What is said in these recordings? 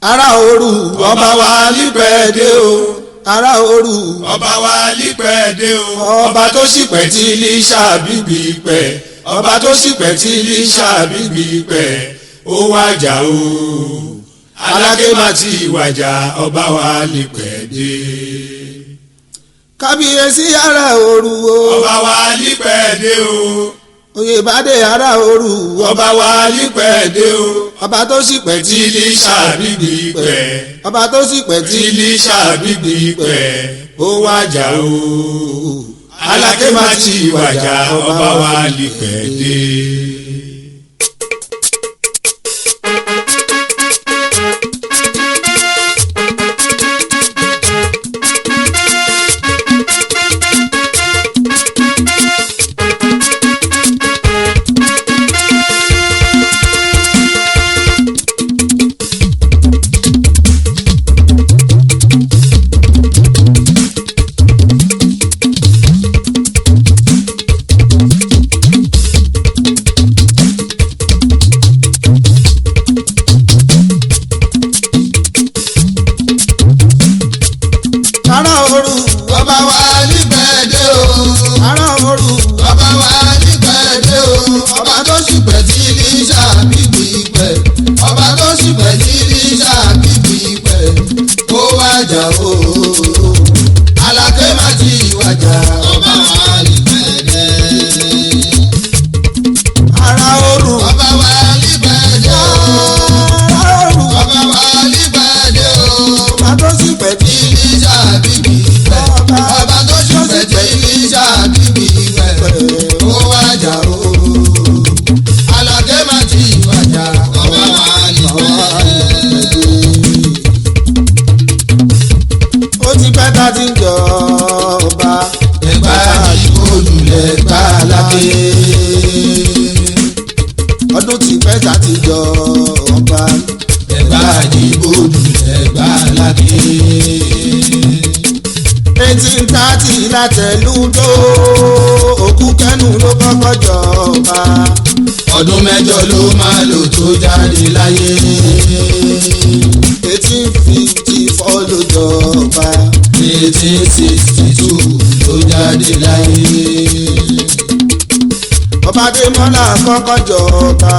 ará òru ọba wa lípẹ́ dé o. ará òru ọba wa lípẹ́ dé o. ọba tó sì pẹ́ tí tí líṣà bíbí pẹ́. ọba tó sì pẹ́ tí líṣà bíbí pẹ́. ó wájà o. aláké má ti wájà ọba wa lípẹ́ dé. kábíyèsí ará òru o ọba wa lípẹ́ dé o. oyèbádé ará òru ọba wa lípẹ́ dé o. ọba tó sì pẹ́ tí tí líṣà bíbí pẹ́. ọba tó sì pẹ́ tí tí líṣà bíbí pẹ́. ó wájà o. aláké má ti wájà ọba wa lípẹ́ dé. ará òru ọba wa lípẹ́ dé o. ará òru ọba wa lípẹ́ dé o. ọba tó sì pẹ́ tí líṣà bíbí pẹ́. ọba tó sì pẹ́ tí líṣà bíbí pẹ́. ó wájà o. aláké má ti wájà ọba wa lípẹ́ dé. ará òru ọba wa lípẹ́ dé o. ará òru ọba wa lípẹ́ dé o. ọba tó sì pẹ́ tí tí líṣà bíbí pẹ́. ọba tó sì pẹ́ tí líṣà bíbí pẹ́. ó wájà o. aláké má ti wájà ọba wa lípẹ́ dé. ó ti pẹ́ tá ti ń jọ ọba ẹgbà ìgbòlùlẹ̀ gbà lákè. ọdún ti pẹ́ tá ti jọ ọba ẹgbà ìgbòlùlẹ̀ gbà lákè. 1830 látẹ̀lúdó òkú kẹ́nu ló kọ́kọ́ jọ ọba ọdún mẹ́jọ ló máa lò tó jáde láyé. 1854 ló jọ ọba 1862 ló jáde láyé. ọba Adémọ́lá kọ́kọ́ jọ ọba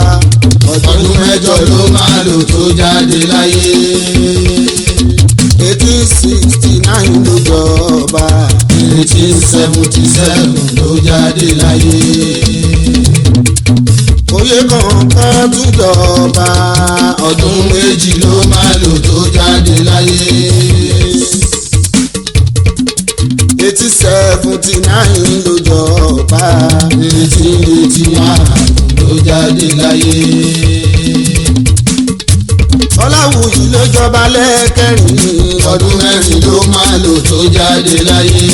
ọdún mẹ́jọ ló máa lò tó jáde láyé. 1869 ló jọ ọba 1877 ló jáde láyé. oyè kọ̀ọ̀kan tún jọ ọba ọdún méjì ló máa lò tó jáde láyé. 1879 ló jọ ọba 1881 ló jáde láyé. Ọláwùyí ló jọba lẹ́ẹ̀kẹrin ọdún mẹ́rin ló máa lò tó jáde láyé.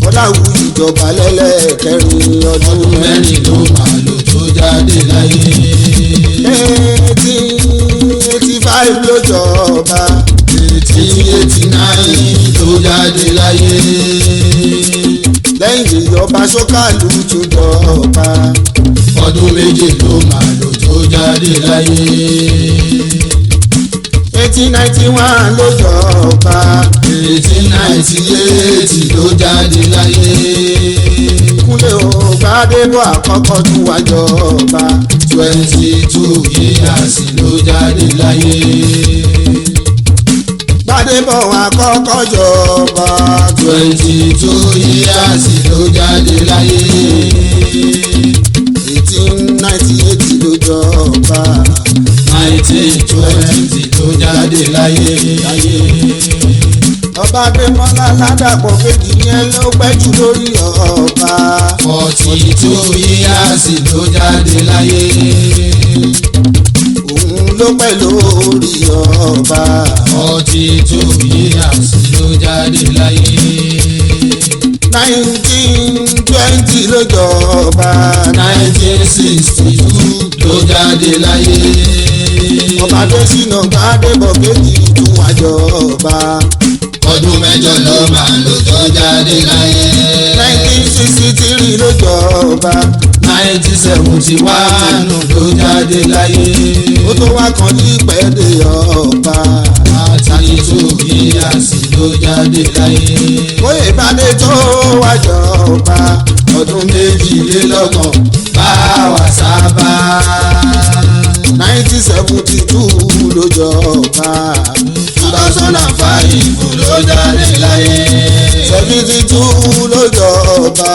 Ọláwùyí jọba lẹ́ẹ̀kẹrin ọdún mẹ́rin ló máa lò tó jáde láyé. 1885 ló jọba 1889 ló jáde láyé. lẹ́yìn ìjọba Ṣókàlù tún jọba ọdún méje ló máa lò tó jáde láyé. 1891 ló jọba 1898 ló jáde láyé. Kúnlé Ògbádébọ̀ àkọ́kọ́ tún wá jọba 22 years ló jáde láyé. Gbádébọ̀ àkọ́kọ́ jọba 22 years ló jáde láyé. 1898 ló jọba 1920 ló jáde láyé. ọba Adémọ́lá Ládàpọ̀ kejì yẹn ló pẹ́ jù lórí ọba 42 years ló jáde láyé. òun ló pẹ́ lórí ọba 42 years ló jáde láyé. 1920 ló jọba 1962 ló jáde láyé. ọba Adésínà Gbádébọ̀ kejì tún wá jọba ọdún mẹ́jọ ló máa lò tó jáde láyé. 1963 ló jọba. 1971 ló jáde láyé. ó tó wá kan ní pẹ́ẹ́dé ọba. 32 years ló jáde láyé. Oyè Bádé tó wá jọba. ọdún 22 bá wa sábà. 1972 ló jọba. 2005 ló jáde láyé. 72 ló jọba.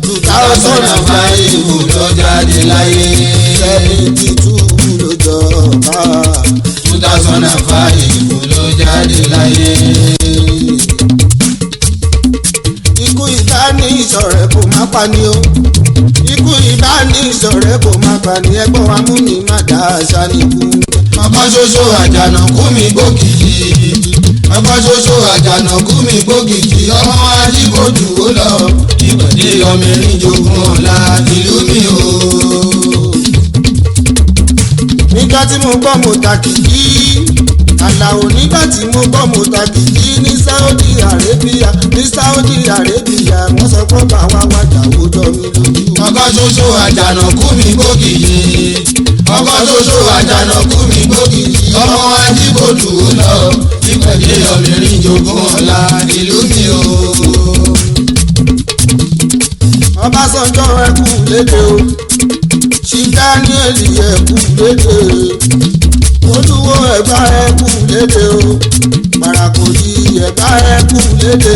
2005 ló jáde láyé. 72 ló jọba. 2005 ló jáde láyé. Ikú ìbánisọ̀rẹ́ kò má pa ni o. Ikú ìbánisọ̀rẹ́ kò má pa ni ẹgbọ́n amúni má dá aṣá nìkú. ọkọ ṣoṣo àjànàkú mi gbókìkì. ọkọ ṣoṣo àjànàkú mi gbókìkì. ọmọ ajíbòdù ó lọ. ìpàdé ọmọrin jogún ọ̀la ìlú mi o. Nígbà tí mo gbọ́ mo ta kìkì. Àlàó nígbà tí mo gbọ́ mo ta kìkì ní Saudi Arabia. Ní Saudi Arabia wọ́n sọ pé báwa wájà ó jọ mi lójú. ọkọ ṣoṣo àjànàkú mi gbókìkì. ọkọ ṣoṣo àjànàkú mi gbókìkì. ọmọ ajíbòdù ó lọ. ìpàdé ọmọrin jogún ọ̀la ìlú mi o. Ọbásanjọ́ ẹkú lédè o. Ṣí Daniel ẹkú lédè. Olúwo Ẹ̀gbá ẹkú lédè o. Parakoyi Ẹ̀gbá ẹkú lédè.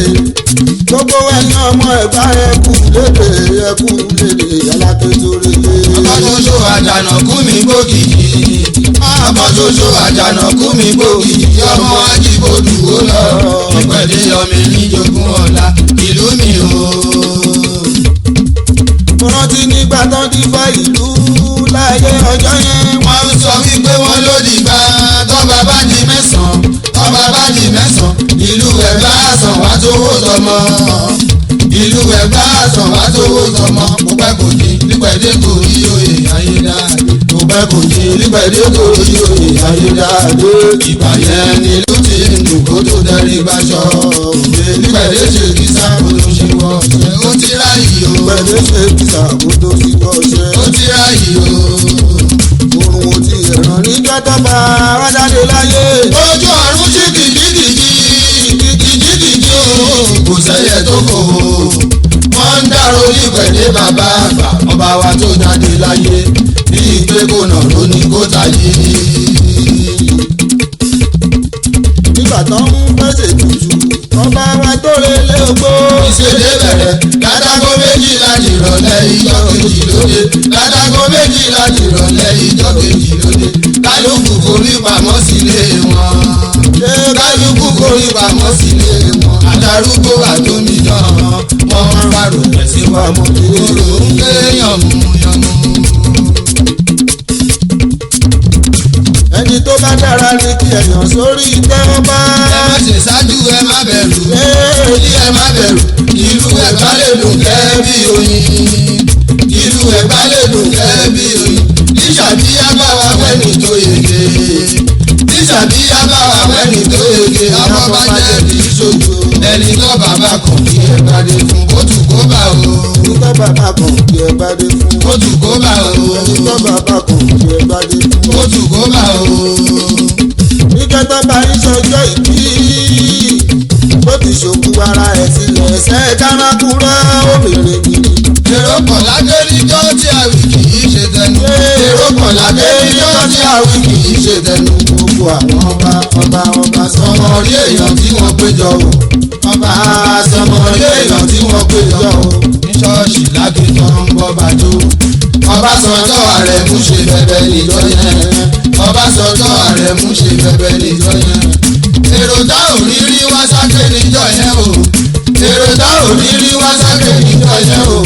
Gbogbo ẹ̀yin ọmọ Ẹ̀gbá ẹkú lédè ẹkú lédè alákẹ́tọ̀rẹ́lẹ́. ọkọ ṣoṣo àjànàkú mi gbókìkì. ọkọ ṣoṣo àjànàkú mi gbókìkì. ọmọ ajíbòdù ó lọ. ìpàdé ọmọrin jogún ọ̀la ìlú mi o. Mo rántí nígbà tán ti fọ́ ìlú láyé ọjọ́ yẹn. wọ́n ń sọ wípé wọ́n ló dìgbà tọ́ba bá di mẹ́sàn-án. tọ́ba bá di mẹ́sàn-án. ìlú Ẹ̀gbá àsàn wá tówó tọmọ. ìlú Ẹ̀gbá àsàn wá tówó tọmọ. kò pẹ́ kò ní nípẹ̀dé kò rí oyè ayédáadé. kò pẹ́ kò ní nípẹ̀dé kò rí oyè ayédáadé. ìgbà yẹn ni ìlú ti ń dùn kó tó dẹ́rí gbàṣọ. nípẹ̀dé ṣe kí sáà ló ṣe wọ́ ṣe. ó ti ráyè o. Pẹ̀lú ṣe kìsà kó tó sí bọ́ṣẹ́. ó ti ráyè o. Oòrùn ò ti ẹ̀ràn níjọ́ tó bá wá jáde láyé. ojú ọ̀run ṣí kìjìkìjì kìjìkìjì o. kò sẹ́yẹ tó kò o. wọ́n ń dárò nípẹ̀lẹ́ bàbá àgbà ọba wa tó jáde láyé. bí ìgbé kò nà ló ní kó tayé. Nígbà tó ń pèsè tutù ọba wa tó relé ogbó. ìṣèlè bẹ̀rẹ̀ látago méjìlá nìrọ̀lẹ́ ìjọ kejì lóde. látago méjìlá nìrọ̀lẹ́ ìjọ kejì lóde. kálukú forí pamọ́ sílé wọn. kálukú forí pamọ́ sílé wọn. àdàrúgbó àtòmíyàn wọn ń parò pẹ̀sí wa mọ́. òrò ń ké yànmùyànmù. Ẹni tó bá dára ní kí ẹ̀yàn sórí tẹ́ ọba. ẹ má ṣe ṣáájú ẹ má bẹ̀rù. ní ẹ má bẹ̀rù. ìlú Ẹ̀gbá lè dùn kẹ́ bí oyin. ìlú Ẹ̀gbá lè dùn kẹ́ bí oyin. níṣàbí abáwa wẹ́ni tó yege. níṣàbí abáwa wẹ́ni tó yege. abọ́bá jẹ́ kì í ṣojo. ẹni tó bàbá kan kí ẹ bá dé fún. kóòtù kó bá o. Nígbà bàbá kan kí ẹ bá dé fún. kóòtù kó bá o. Nígbà bàbá kan kí ẹ bá dé fún. kóòtù kó bá o. Nígbà tó bá ń ṣọjọ́ ìbí. Bó ti ṣòkú ara ẹ̀ sílẹ̀ ẹ̀sẹ̀ kánákúrẹ́ obìnrin gidi. èrò pọ̀ lágẹ́ríjọ́ tí àwì kì í ṣe tẹnu. èrò pọ̀ lágẹ́ríjọ́ tí àwì kì í ṣe tẹnu. Gbogbo àwọn ọba sọmọ rí èèyàn tí wọ́n péjọ o. ọba sọmọ rí èèyàn tí wọ́n péjọ o. ní ṣọ́ọ̀ṣì lágbèjọ́ ń bọ́ bàjọ́. Ọbásanjọ́ Àrẹ̀mú ṣe bẹ̀bẹ̀ níjọ́ yẹn. Ọbásanjọ́ Àrẹ̀mú ṣe bẹ̀bẹ̀ níjọ́ yẹn. èrò tá ò rí rí wá sáké níjọ́ yẹn o. èrò tá ò rí rí wá sáké níjọ́ yẹn o.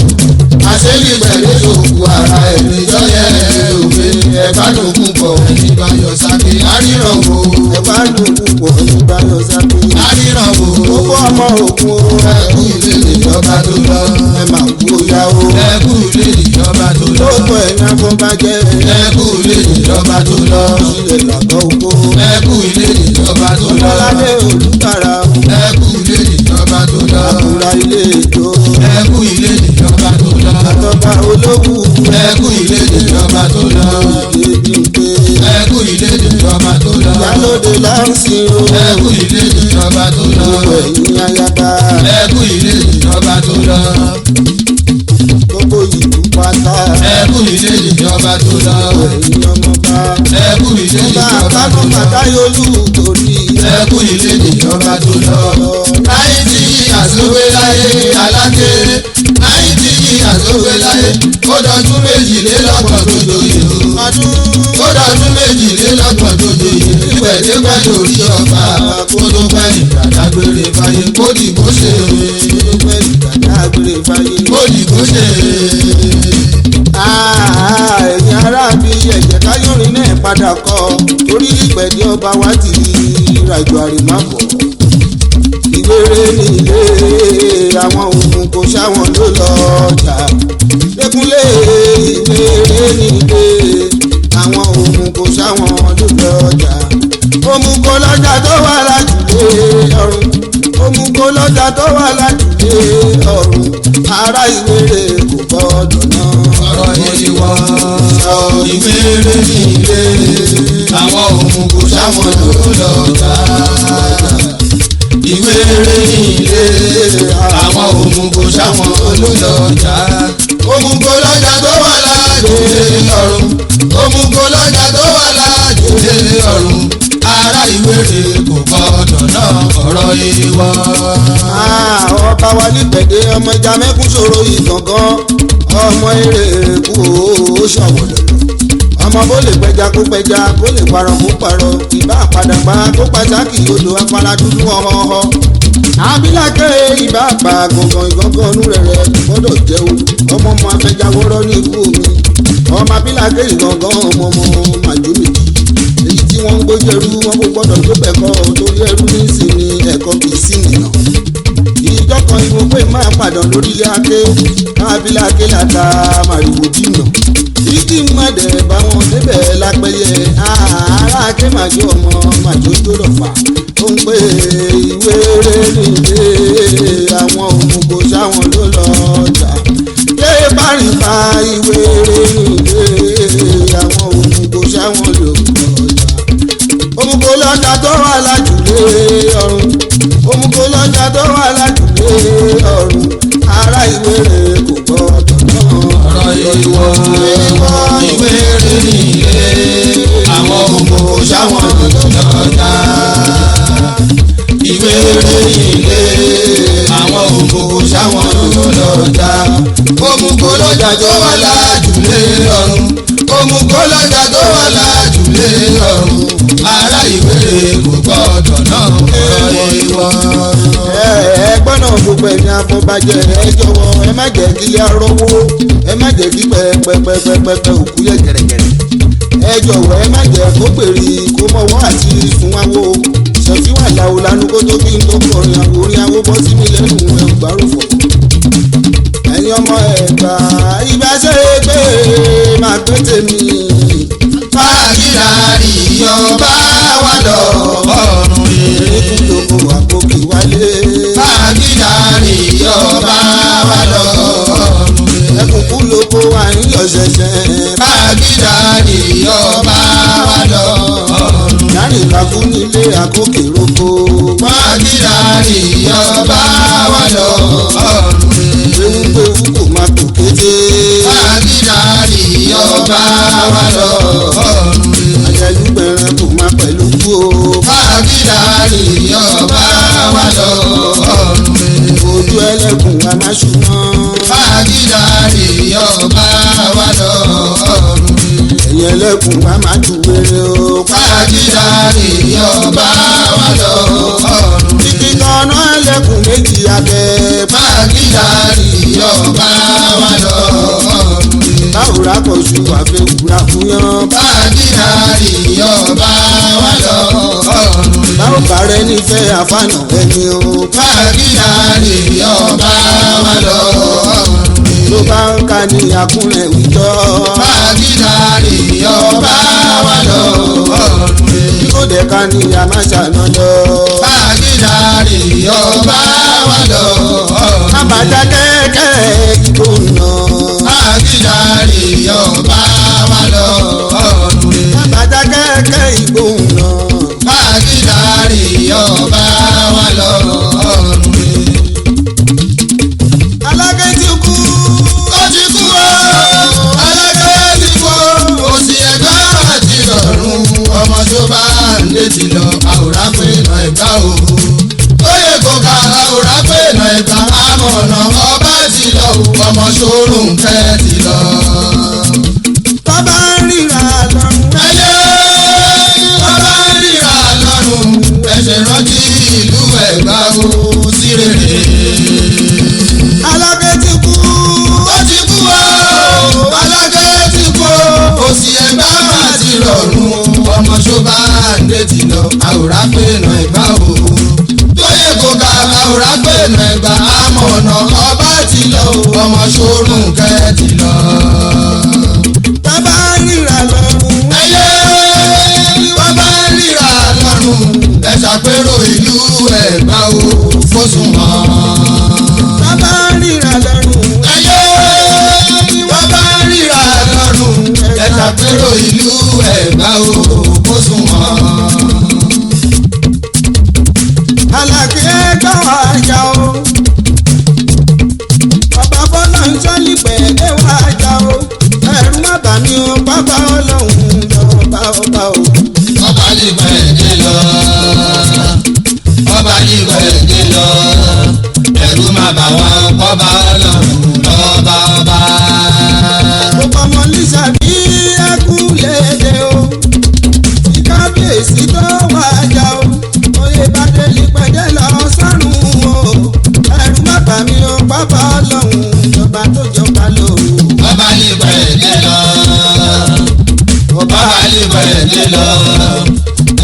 àṣeyí pẹ̀lú òkú ara ẹ̀ níjọ́ yẹn òwe. ẹ̀bá lòkun pọ̀ nígbà yọ sáké. àríran wo. ẹ̀bá lòkun pọ̀ nígbà yọ sáké. àríran wo. gbogbo ọmọ òkun ẹkú ilé ìjọba tó lọ. ẹ máa kú yáwó. ẹkú ilé ìjọba tó lọ. lóko ẹ̀yìn afọbajẹ́. ẹkú ilé ìjọba tó lọ. sílẹ̀ làbọ̀ oko. ẹkú ilé ìjọba tó lọ. ọlọ́ládé olùkàrà. ẹkú ilé ìjọba tó lọ. àkùrà ilé ètò. ẹkú ìyálóde láǹsìn o. ẹkú ilé ìjọba tó lọ. ẹ̀yin ayaba. ẹkú ilé ìjọba tó lọ. gbogbo ìlú pátá. ẹkú ilé ìjọba tó lọ. ẹ̀yin ọmọba. ẹkú ilé ìjọba tó lọ. Káyọ̀lú torí. ẹkú ilé ìjọba tó lọ. 90 àsówé láyé aláké. 90 àsówé láyé ó dọdún méjìlélọ́gbọ̀n tó joyè o. ó dọdún méjìlélọ́gbọ̀n tó joyè. pípẹ́dépẹ́ lórí ọba kó tó pẹ́ ìdàdágbére fáyé kó dìbò ṣe. kó dìbò ṣe. ẹ̀yin aráàbí ẹ̀jẹ̀ káyọ̀rin náà padà kọ́ torí ìpẹ̀dé ọba wa ti ràjò àrèmábọ̀. ìwéré nílé àwọn òun kò sáwọn ló lọ ọjà. lẹ́kúnlé ìwéré nílé àwọn òun kò sáwọn ló lọ ọjà. òmùgọ̀ lọ́jà tó wà lájùlé ọ̀run. òmùgọ̀ lọ́jà tó wà lájùlé ọ̀run. ará ìwéré kò gbọ́dọ̀ náà. ọ̀rọ̀ yìí wá ìwéré nílé àwọn òun kò sáwọn ló lọ ọjà. ìwéré nílé àwọn òmùgọ̀ sáwọn olólọ ọjà. òmùgọ̀ lọ́jà tó wà lájùlé ọ̀run. òmùgọ̀ lọ́jà tó wà lájùlé ọ̀run. ará ìwéré kò gbọ́dọ̀ náà ọ̀rọ̀ ìwọ. ọba wa nípẹ̀dé ọmọ ìjà mẹ́kún ṣòro ìgangan ọmọ eré kú ó ṣọ̀wọ̀lọ̀. ọmọ bó lè pẹja kó pẹja bó lè parọ́ kó parọ́ ìbá àpàdàpá kó pàjákì odò afárá dúdú ọ̀họ̀ọ̀họ̀. abilake ìbá àpà gangan ìgangan ọ̀nù rẹ̀ gbọ́dọ̀ jẹ́ o ọmọ ọmọ afẹjáwọ́rọ́ ní ikú omi. ọmọ abilake ìgangan ọmọ màjú méjì èyí tí wọ́n ń gbójú ẹrú wọn kò gbọ́dọ̀ tó bẹ̀kọ́ torí ẹrú ní ìsìn ní ẹ̀kọ́ kì í sí nìyàn. ìjọ kan ìwọ pé máa pàdán lórílẹ̀ ake abilake làtà màrìwò dìnà. ìdí mọ̀dẹ̀ bá wọn débẹ̀ lápẹ́yẹ ará ake màjọ ọmọ màjọ tó lọ́fà. ó ń pè ìwéré nílé àwọn òmùgọ̀ sáwọn ló lọ ọjà. lé bárìbá ìwéré nílé àwọn òmùgọ̀ sáwọn ló lọ ọjà. òmùgọ̀ lọ́jà tó wà lájùlé ọ̀run. òmùgọ̀ lọ́jà tó wà lájùlé ọ̀run. ará ìwéré kò gbọ́dọ̀ náà. ọ̀rọ̀ ìwọ ìwéré nílé àwọn òmùgọ̀ sáwọn olólọ ọjà. ìwéré nílé àwọn òmùgọ̀ sáwọn olólọ ọjà. òmùgọ̀ lọ́jà tó wà lájùlé ọ̀run. òmùgọ̀ lọ́jà tó wà lájùlé ọ̀run. ará ìwéré kò gbọ́dọ̀ náà ọ̀rọ̀ ìwọ. ẹgbọ́n náà gbogbo ẹ̀yin afọbajẹ ẹ jọ̀wọ́ ẹ má jẹ́ kí ilé arọ́wó ẹ má jẹ́ kí pẹ́ẹ́pẹ́ẹ́pẹ́ẹ́pẹ́ òkú yẹ gẹ̀rẹ́gẹ̀rẹ́. ẹ jọ̀wọ́ ẹ má jẹ́ kó pèrè kó mọ̀wọ́ àti sunwáwó ṣètì wà láwo lánú kó tó kí n tó kọrin àwò orin àwò bọ́ sí mi lẹ́nu ẹ̀ gbárùfọ̀. ẹ̀yin ọmọ ẹ̀gbà ìbáṣẹ́ pé máa pé tèmi. fàgìlárì yọba wà lọ ọ̀run rere. ìdókò àpòkì wálé. fàgìlárì yọba wà lọ ọ̀run rere. ẹkùnkùn lóko wà ń yọ ṣẹ̀ṣẹ̀. fàgìlárì yọba wà lọ ọ̀run rere. láàrin ìlàkú nílé àkókè roko. fàgìlárì yọba wà lọ ọ̀run rere. ewu kò máa tò kété. fàgìlárì yọba wà lọ ọ̀run rere. àjẹlú bẹ̀rẹ̀ kò máa pẹ̀lú kú o. fàgìlárì yọba wà lọ ọ̀run rere. ojú ẹlẹ́gùn a máa ṣùgbọ́n. fàgìlárì yọba wà lọ ọ̀run rere. ẹ̀yìn ẹlẹ́gùn a máa jù wéré o. fàgìlárì yọba wà lọ ọ̀run rere. títí tọ́nà ẹlẹ́gùn méjì abẹ́. fàgìlárì yọba wà lọ ọ̀run rere. báwòrán kò ṣù àfẹ́ wúrà fún yan. fàgìlárì yọba wà lọ ọ̀run rere. báwo bá rẹ nífẹ̀ẹ́ àfààní ẹni o. fàgìlárì yọba wà lọ ọ̀run rere. ló bá ń ka ní akúnlẹ̀ wíjọ́. fàgìlárì yọba wà lọ ọ̀run rere. kó dẹ̀ ka ní àmàṣàná lọ. fàgìlárì yọba wà lọ ọ̀run rere. àbájá kẹ́kẹ́ ìbò nà. fàgìlárì yọba wà lọ ọ̀run rere. àbájá kẹ́kẹ́ ìbò nà. Àgídárì ọba wa lọ́rùn mi. Aláké ti kú. Ó ti kú o, Aláké ti kú o, òsì ẹ̀gbá àti ọ̀run ọmọ tó bá ń dé ti lọ àwòrán pé nà ẹ̀gbá o. Oyè kò ká àwòrán pé nà ẹ̀gbá àmọ̀nà ọba ti lọ ọmọ sórùn kẹ́ ti lọ. Bàbá ń ríra lọ́rùn. Ẹyẹ bàbá ń ríra lọ́rùn ẹ̀ṣẹ̀ rántí ìlú Ẹ̀gbá o sí rere. Aláké ti kú. Ó ti kú o, Aláké ti kú o, òsì Ẹ̀gbá máa ti rọrùn ọmọ ṣọba ǹdẹ ti lọ àwòrán pé nà Ẹ̀gbá o. Tóyè kò ká àwòrán pé nà Ẹ̀gbá àmọ̀nà ọba ti lọ ọmọ ṣòrùn kẹ́ ti lọ. Bàbá ń ríra lọ́rùn. Ẹyẹ bàbá ń ríra lọ́rùn ẹ ṣàpérò ìlú Ẹ̀gbá o fọ́sùnmọ́. Bàbá ń ríra lọ́rùn. Ẹyẹ bàbá ń ríra lọ́rùn ẹ ṣàpérò ìlú Ẹ̀gbá o fọ́sùnmọ́. Aláké gbọ́ àjà o. Bàbá Bọ́lá ń sọ́lì pẹ̀lẹ́ wá àjà o. Ẹ̀rù má bà mí o, bàbá Ọlọ́run lọ́ba ọba o. Ọba nígbà èdè lọ, ọba nígbà èdè lọ, ẹ̀rù má bà wọ́n kọ́ba Ọlọ́run lọ́ba ọba. Gbogbo ọmọ Lísà bí ẹkú léde o. Tí kábíyèsí tó wá àjà o. Oyè bàdé lípẹ̀dé lọ sọ́run o. Ẹ̀rù má bà mí o, bàbá Ọlọ́run lọ́ba tó jọba lóru. Ọba nígbà èdè lọ, ọba nígbà èdè lọ,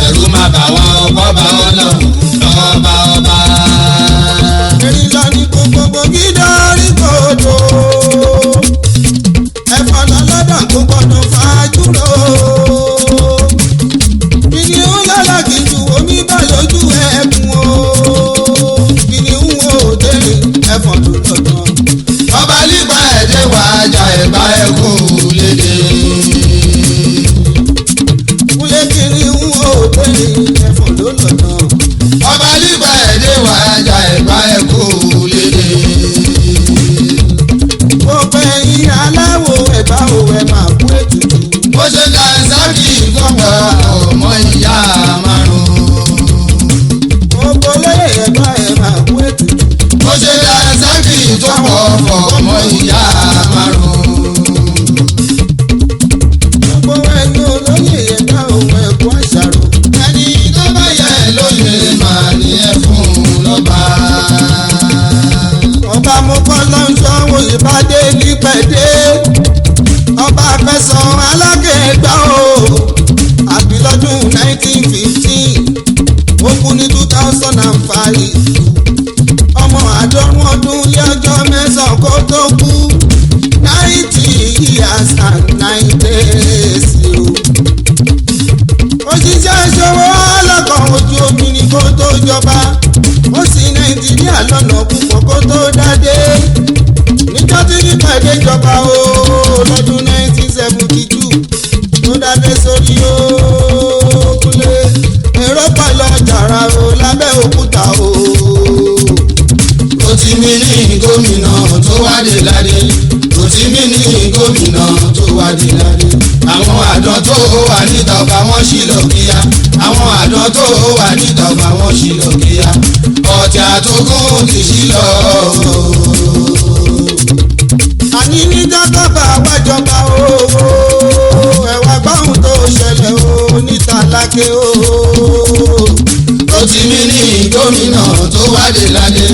ẹ̀rù má bà wọ́n kọ́ba Ọlọ́run lọ́ba ọba. Erin lọ ní gbogbo gídọ́rí kòtò. Ẹ̀fọ́ lọ lọ́dọ̀ kó gbọ́dọ̀ fàájúrò. Kìnìún lọ́lọ́ kì í ju omi bá lójú ẹ̀kún o. Kìnìún wo tẹ̀lé ẹ̀fọ́ ló lọ́dọ̀. Ọba nígbà èdè wà jà Ẹ̀gbá ẹ̀kú lédè. Kúlé kìnìún wo tẹ̀lé ẹ̀fọ́ ló lọ́dọ̀. Ọba nígbà èdè wà jà Ẹ̀gbá ẹ̀kú lédè. Gbogbo ẹ̀yin aláwọ̀ Ẹ̀gbá o ẹ̀ máa kú ètùtù. Bó ṣe dá sákì gbọ́ngàn ọmọ ìyá márùn-ún. Gbogbo olóyè Ẹ̀gbá ẹ̀ máa kú ètùtù. Bó ṣe dá sákì tó pọ̀ ọmọ ìyá márùn-ún. Gbogbo ẹ̀yin olóyè Ẹ̀gbá o ẹ̀kú àṣàrò. Ẹni tó bá yẹ lóye màá ní ẹ fún lọ́ba. Ọba mo kọ́ lọ́nṣọ́ wo ìbádé nípẹ̀dé. Ọba Fẹ̀sán Aláké Ẹ̀gbá o. Àbí lọ́dún 1915. Ó kú ní 2005. Ọmọ àádọ́rùn ọdún lé ọjọ́ mẹ́sàn-án kó tó kú. 90 years and 9 days o. Òṣìṣẹ́ ìṣòwò ọlọ́kọ̀ ojú omi ni kó tó jọba. Ó sì Nàìjíríà lọ́nà púpọ̀ kó tó dádé. Níjọ́ tí nípàdé jọba o lọ́dún 1972 tó dádé sórí o Kúnlé. Èrò pàlọ́ jàrá o lábẹ́ òkúta o. Rotimi ní gómìnà tó wádé ládé. Rotimi ní gómìnà tó wádé ládé. Àwọn àdán tó wà níta ọba wọn ṣì lọ kíá. Àwọn àdán tó wà níta ọba wọn ṣì lọ kíá. Ọ̀tẹ̀ àtògùn ti ṣí lọ. Àní níjọ́ tó bá wájọba o. Ẹ̀wà gbọ́hùn tó ṣẹlẹ̀ o níta Aláké o. Rotimi ní gómìnà tó wádé ládé.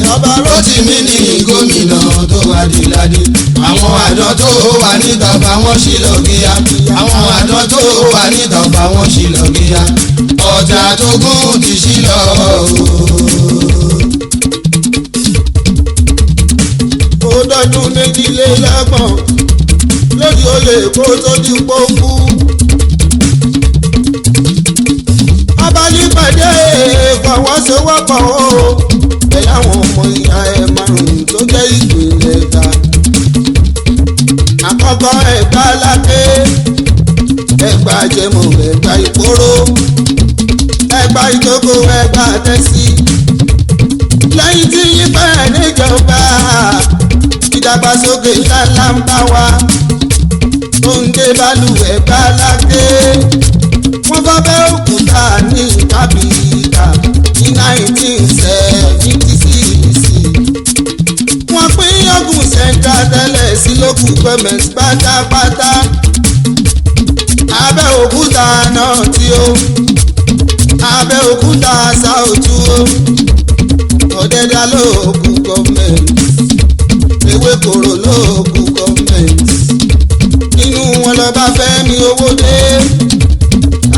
Rotimi ní gómìnà tó wádé ládé. Àwọn àdán tó wà níta ọba wọn ṣì lọ kíá. Àwọn àdán tó wà níta ọba wọn ṣì lọ kíá. Ọ̀tẹ̀ àtògùn ti ṣí lọ. Ó dọ́dún méjìlélọ́gbọ̀n lórí olè kó tó di pọ́ńkú. Ọba nípàdé fọwọ́sowọ́pọ̀ o. Pẹ̀lú àwọn ọmọ ìyá ẹ̀ márùn-ún tó jẹ́ ìpínlẹ̀ Ẹ̀gbá. Àkọ́kọ́ Ẹ̀gbá Aláké. Ẹ̀gbá Jẹmọ́, Ẹ̀gbá Ìpòrò. Ẹ̀gbá Ìjó jókòó ẹgbà tẹ́sí. lẹ́yìn tí yín bẹ́ẹ̀ níjọba ìdàgbàsókè ńláńlá ń bá wa. oúnjẹ balùwẹ̀ gbálágé wọ́n bá bẹ́ òkúta ní kábíyà ní 1976. wọ́n pín Ògùn Central tẹ́lẹ̀ sí local government pátápátá. Abẹ́òkúta náà tí ó Abẹ́òkúta South ó Ọ̀dẹ́dá local government Ewékòró local government. nínú wọn lọ bá Fẹ́mi Owódé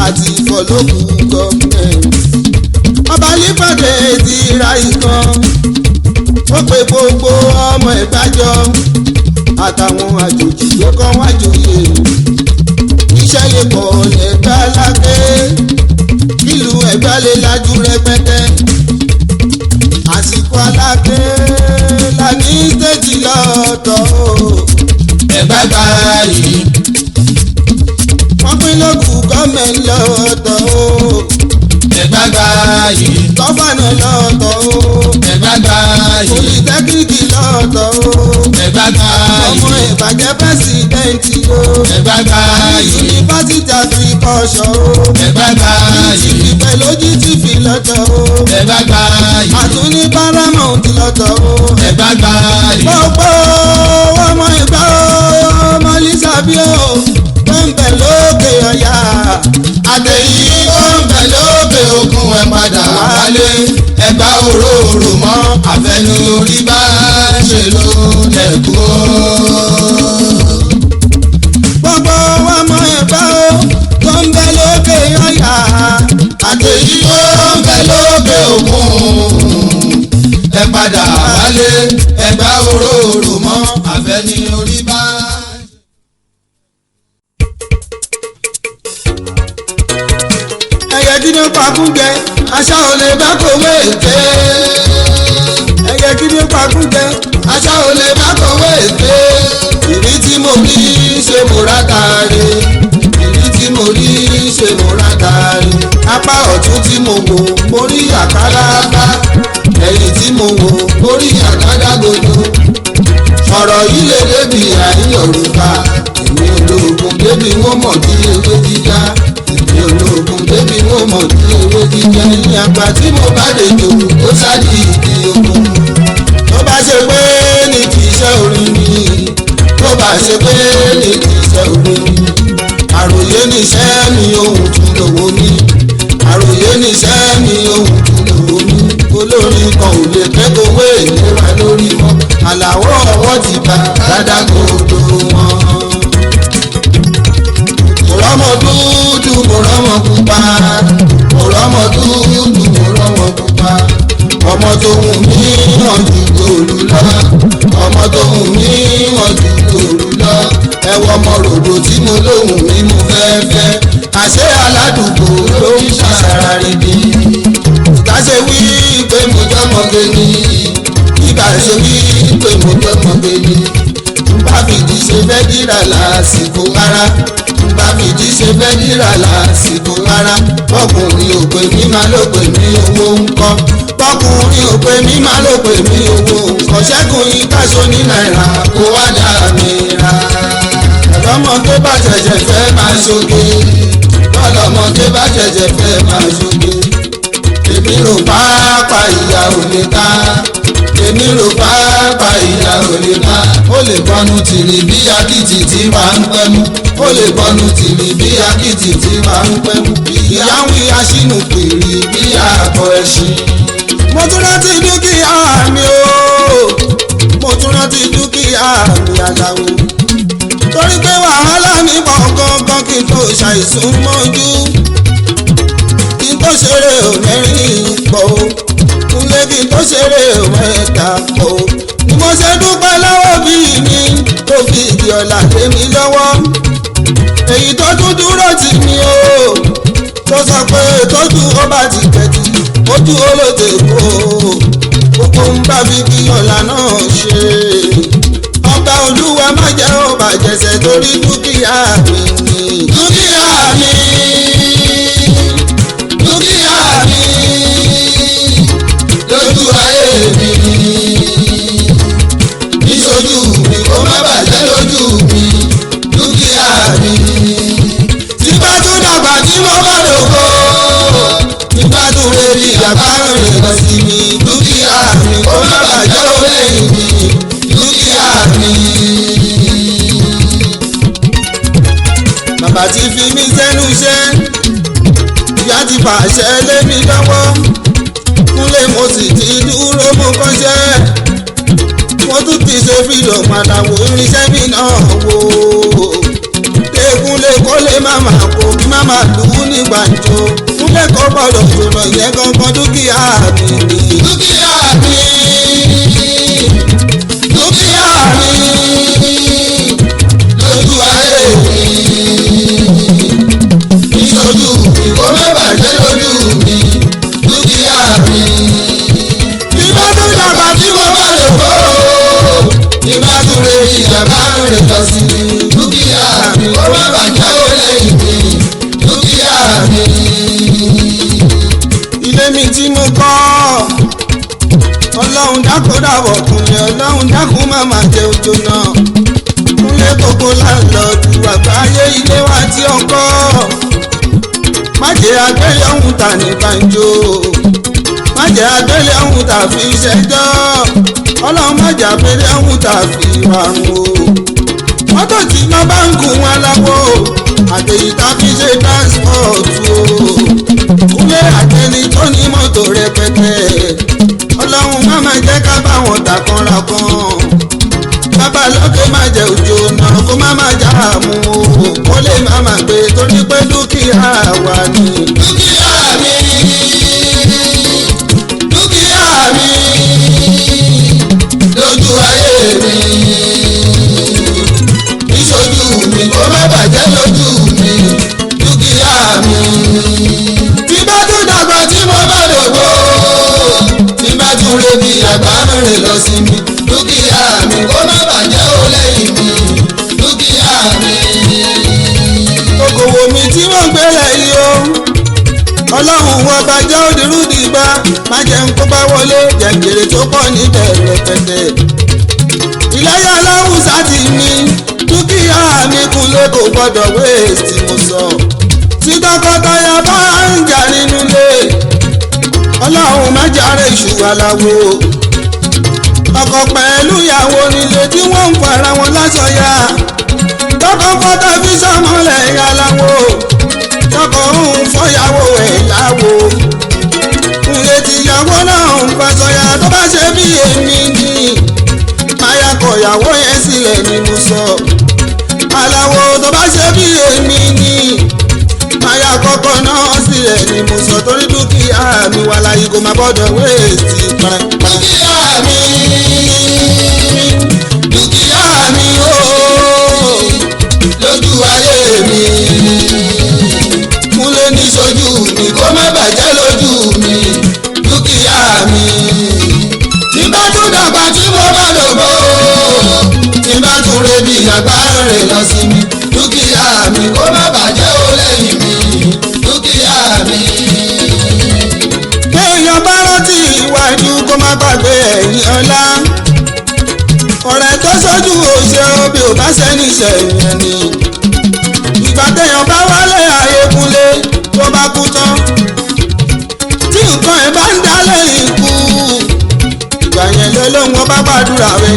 àti Ifọ̀ local government. ọba lípàdé ti ra ìkan ó pe gbogbo ọmọ ìbájọ àtàwọn àjòjì tó kọ́ wájú yé iṣẹ́ lè pọ̀ lẹ́gbà lágbé ìlú Ẹ̀gbá lè lajú rẹpẹtẹ. àsìkò alágbé la ní stéèjì lọ́tọ̀ Ẹ̀gbá gbà yìí. wọ́n pín lókù gọ́ọ̀mẹ̀ntì lọ́tọ̀ Ẹ̀gbá gbà yìí. gọ́fànà lọ́tọ̀ Ẹ̀gbá gbà yìí. pòlìtẹ́kíníkì lọ́tọ̀ Ẹ̀gbá gbà ọmọ yìí. ìbàjẹ́ pẹ́sidẹ́ǹtì Ẹ̀gbá gbà yìí. yunifásitì àfikọ́ṣọ́ Ẹ̀gbá gbà yìí. ìpè lójú ti fi lọ́tọ̀ Ẹ̀gbá gbà yìí. àtúní paramount lọ́tọ̀ Ẹ̀gbá gbà yìí. gbogbo ọmọ ìgbà ọmọ Lísàbí ó tó ń bẹ lókè ọ̀yà Àtẹ̀yí ó ń bẹ lókè òkun ẹ̀ padà wálé. Ẹ̀gbá òróró mọ́ àfẹnu orí bá ṣe ló lẹ́kọ̀ọ́. gbogbo ọmọ ìgbà tó ń bẹ lókè ọ̀yà Àtẹ̀yí ó ń bẹ lókè òkun ẹ̀ padà wálé. Ẹ̀gbá òróró mọ́ àfẹnu orí bá. ẹyẹ gidi pakúnjẹ aṣá ò lè bá kòwé èké. ẹyẹ gidi pakúnjẹ Aṣá ò lè bá kọ̀wé èké. ìrí tí mo rí ṣe mo rà tààrí. ìrí tí mo rí ṣe mo rà tààrí. apá ọ̀tún tí mo wò mo rí àkàrà bá. ẹ̀yìn tí mo wò mo rí àkàrà gbogbo. ọ̀rọ̀ yìí lè débi àìyọ̀rùbá. èmi ológun débi wọ́n mọ̀ bí ewé jíjá. èmi ológun débi wọ́n mọ̀ bí ewé jíjá. ní àgbà tí mo bá dé jòrò ó sáàdì ìdí ogun. tó bá ṣe pé ní kì í ṣe orin mi. tó bá ṣe pé ní kì í ṣe orin mi. àròyé níṣẹ́ mi ohun tún lówó mi. àròyé níṣẹ́ mi ohun tún lówó mi. olórin kan ò lè kẹ́kọ̀ọ́ ìlera lórí mọ́. àlàó ọwọ́ ti bá dádágòdò wọn. mo rọ́mọ dúdú mo rọ́mọ pupa. mo rọ́mọ dúdú mo rọ́mọ pupa. ọmọ tó wù mí hàn ju gòlù lọ. ọmọ tó wù mí hàn ju gòlù lọ. ẹ wọ ọmọ ròdò tí mo lóhùn mi mo fẹ́ fẹ́. àṣé aládùúgbò ló ń ṣàṣàrà rìndì. ìgbà ṣe wí pé mo jọmọge ni. ìgbà ṣe wí pé mo jọmọge ni. bá fìdí ṣe fẹ́ dírà lásìkò rárá. bá fìdí ṣe fẹ́ dírà lásìkò rárá. bọ́kùnrin ò pè mí máa ló pè mí owó ń kọ́. bọ́kùnrin ò pè mí máa ló pè mí owó ń kọ́. ṣẹ́gun yín káṣọ ní náírà kó wá dá mi ra. ọlọ́mọ tó bá jẹ̀jẹ̀ fẹ́ máa ṣoge. ọlọ́mọ tó bá jẹ̀jẹ̀ fẹ́ máa ṣoge. èmi rò pápá ìyá ò lè ká. èmi rò pápá ìyá ò lè ká. ó lè bọ́nu tìrì bí akitì tí máa ń pẹ́ mú. ó lè bọ́nu tìrì bí akitì tí máa ń pẹ́ mú. ìyá ń wí aṣínú pèrè bí àbọ̀ ẹṣin. mo tún rántí dúkìá mi o. mo tún rántí dúkìá mi aláwo. torí pé wàhálà mi pọ̀ gangan kí n tó ṣàìsùn mọ́jú. kí n tó ṣeré ò mẹ́rin pọ̀ o. kúnlé kí n tó ṣeré ò mẹ́ta pọ̀ o. ni mo ṣe dúpẹ́ lọ́wọ́ bí mi tó fi ìdí ọ̀la lé mi lọ́wọ́. èyí tó tún dúró tì mí o. tó sọ pé tójú ó bá ti tẹ̀tì ojú olóde kó gbogbo ń bá fi kí ọ̀la náà ṣe. ọba olúwa má jẹ́ ó bàjẹ́sẹ̀ torí dúkìá mi ni. dúkìá mi dúkìá mi àgbárùn rẹ̀ lọ sí mi dúkìá mi kó má bàjẹ́ ó lẹ́yìn mi dúkìá mi. bàbá ti fi mí sẹ́nu iṣẹ́ ìyá ti fàṣẹ lé mi lọ́wọ́ kúnlé mo sì ti dúró mo kọ́ṣẹ́ mo tún ti ṣe fídíò padà wo irinṣẹ́ mi náà wò kúnlé kó lè má máa kó kí má máa lù ú ní gbàǹjo kúnlé kó gbọ́dọ̀ jòlọ ìyẹn gangan dúkìá mi ni. dúkìá mi dúkìá mi lójú ayé mi ìṣojú mi kó má bàjẹ́ lójú mi dúkìá mi. bí bá tún dàgbà tí mo bá lè kó bí bá tún lè ìjàmbá rẹ̀ lọ sí mi dúkìá mi kó má bàjẹ́ ó lẹ́yìn mi dúkìá mi. ilé mi tí mo kọ́ ọlọ́run dákun dàbọ̀ kúnlé ọlọ́run dákun má má jẹ́ ojú náà kúnlé gbogbo láńlọ́ọ̀dù àgbáyé ilé wa tí ó kọ́ má jẹ́ agbélé ọ̀hún tà ní gbàǹjo má jẹ́ agbélé ọ̀hún tà fi ṣẹjọ́ ọlọ́run má jẹ́ agbélé ọ̀hún tà fi wàrùn o mọ́tò tí wọ́n bá ń gùn wọn láwọ́ àtẹ̀yí tá fi ṣe transport o kúnlé àtẹni tó ní mọ́tò rẹpẹtẹ ọlọ́run má má jẹ́ ká bá wọn tà kanra kan bàbá lókè má jẹ́ òjò náà kó má má já mú o kó lè má má gbé torí pé dúkìá wa ni. dúkìá mi dúkìá mi lójú ayé mi ìṣojú mi kó má bàjẹ́ lójú mi dúkìá mi. tí bá tún dàgbà tí mo bá dògbò tí bá tún rebi àgbárùn rẹ̀ lọ sí mi dúkìá mi kó má bàjẹ́ ó lẹ́yìn mi dúkìá mi. okòwò mi tí wọ́n gbélé yìí o ọlọ́run wọn bàjẹ́ òdìrúdìgbà má jẹ́ ń kó bá wọlé jẹ̀ǹgèrè tó pọ̀ níbẹ̀ rẹpẹtẹ. ìlẹ́yà aláwùsá ti ní dúkìá mi kúnlé kò gbọ́dọ̀ wéèsì mo sọ. tí tọkọtaya bá ń jà nínú ilé ọlọ́run má jàre ìṣùwà láwo ọkọ pẹ̀lú ìyàwó nílé tí wọ́n ń fara wọn lásọyà tọkọ fọ́tà fi sọmọlẹ̀ ìyá láwo tọkọ ń fọyàwó ẹ̀ láwo kúnlé tìyàwó náà ń fasọyà tó bá ṣe bí èmi ni máyà kọ̀yàwó yẹn sílẹ̀ ni mo sọ aláwo tó bá ṣe bí èmi ni máyà kọ́kọ́ náà sílẹ̀ ni mo sọ torí dúkìá mi wà láyé kó má gbọ́dọ̀ wéèsì pẹ́rẹ́pẹ́rẹ́. dúkìá mi dúkìá mi ooo lójú ayé mi kúnlé ní ṣojú mi kó má bàjẹ́ lójú mi dúkìá mi. tí bá tún dàgbà tí mo bá dògbò tí bá tún rebi àgbárùn rẹ̀ lọ sí mi dúkìá mi kó má bàjẹ́ ó lẹ́yìn mi dúkìá mi. kéèyàn bá rántí iwájú kó má gbàgbé ẹ̀yìn ọ̀la ọ̀rẹ́ tó sójú òṣè obì ò bá sẹ́ni ṣẹ̀yìn ẹni ìgbà téèyàn bá wálé ayé kúnlé tó bá kú tán tí nǹkan ẹ̀ bá ń dá lẹ́yìn ikú ìgbà yẹn lọ́lọ́wọ́n bá gbàdúrà rẹ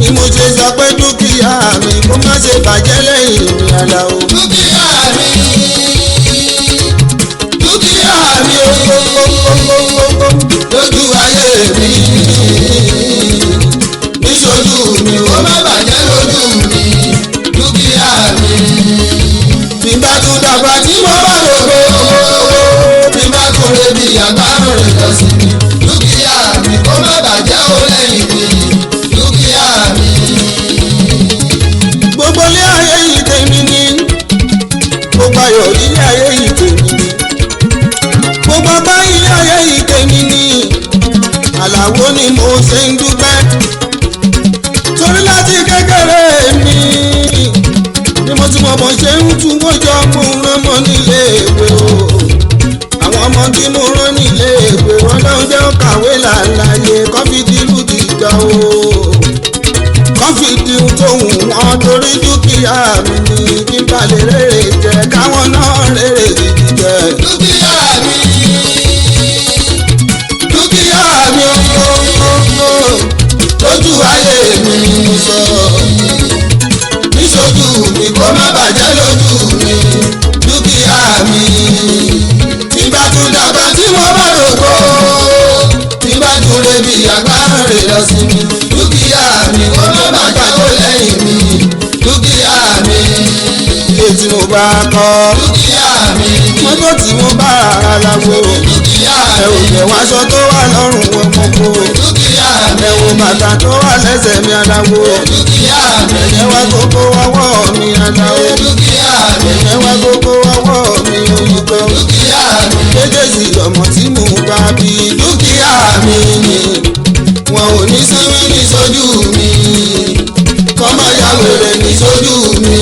ni mo ṣe sọ pé dúkìá mi kó má ṣe bàjẹ́ lẹ́yìn mi Àlàó. dúkìá mi dúkìá mi lójú ayé mi níṣojú mi kó má bàjẹ́ lójú mi dúkìá mi. bí bá tún dàgbà tí mo bá lògbò bí bá tún rebi àgbárùn rẹ̀ lọ sí mi dúkìá mi kó má bàjẹ́ ó lẹ́yìn mi dúkìá mi. gbogbo ilé ayé yìí tèmi ni gbogbo ayọ̀ ilé ayé yìí tèmi ni gbogbo ọba ilé ayé yìí tèmi ni Àlàó ni mo ṣe ń dúpẹ́ torí láti kékeré mi ni mo ti mọ̀ bọ́ ṣe ń tún mọ́jọ́ mo rán mọ́ nílé ìwé o àwọn ọmọ tí mo rán nílé ìwé wọn lọ́n jẹ́ kàwé làlàyé kọ́fíìdì lùdìgbà o kọ́fíìdì tó wù wọ́n torí dúkìá mi ni kí n bá lè rèrè jẹ káwọn náà rèrè gidi jẹ. dúkìá mi rè lọ sí mi dúkìá mi kó má má jáwó lẹ́yìn mi dúkìá mi. ilé tí mo bá kọ́ dúkìá mi mọ́tò tí mo bá rà láwo dúkìá ẹ ò jẹ́ wáṣọ tó wà lọ́rùn ọmọ kó dúkìá mi ẹ wo bàtà tó wà lẹ́sẹ̀ mi aláwo dúkìá mi ẹ wá gbogbo ọwọ́ mi aláwo dúkìá mi ẹ wá gbogbo ọwọ́ mi olùkọ́ dúkìá mi méjèèjì ọmọ tí mo bá bí dúkìá mi ni wọn ò ní sí síwí ní sójú mi kọ́mọ ya wèrè ní sójú mi